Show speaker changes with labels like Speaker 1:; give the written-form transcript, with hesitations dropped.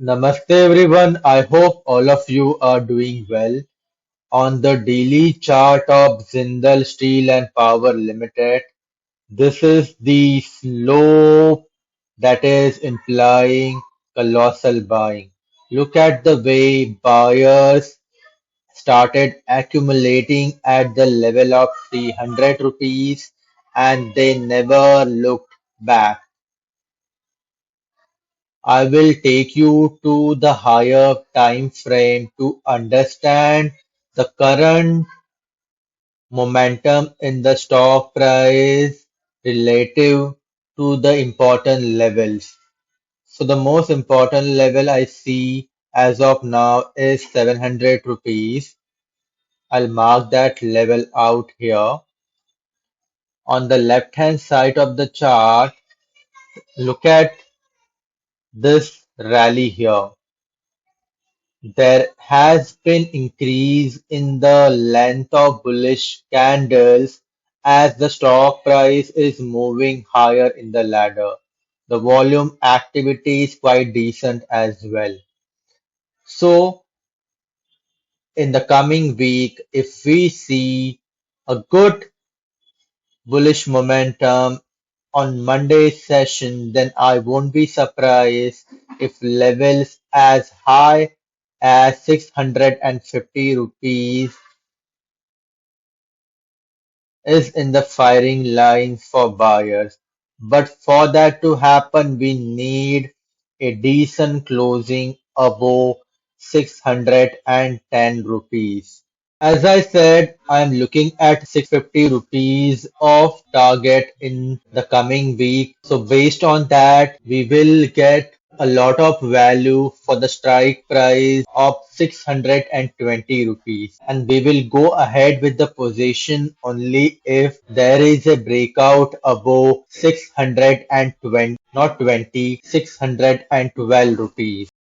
Speaker 1: Namaste everyone. I hope all of you are doing well. On the daily chart of Jindal Steel and Power Limited, this is the slope that is implying colossal buying. Look at the way buyers started accumulating at the level of 300 rupees and they never looked back. I will take you to the higher time frame to understand the current momentum in the stock price relative to the important levels. So the most important level I see as of now is 700 rupees. I'll mark that level out here. On the left hand side of the chart, look at this rally here. There has been increase in the length of bullish candles as the stock price is moving higher in the ladder. The volume activity is quite decent as well. So in the coming week, if we see a good bullish momentum on Monday's session, then I won't be surprised if levels as high as 650 rupees is in the firing lines for buyers. But for that to happen, we need a decent closing above 610 rupees. As I said, I am looking at 650 rupees of target in the coming week. So based on that, we will get a lot of value for the strike price of 620 rupees. And we will go ahead with the position only if there is a breakout above 620, not 20, 612 rupees.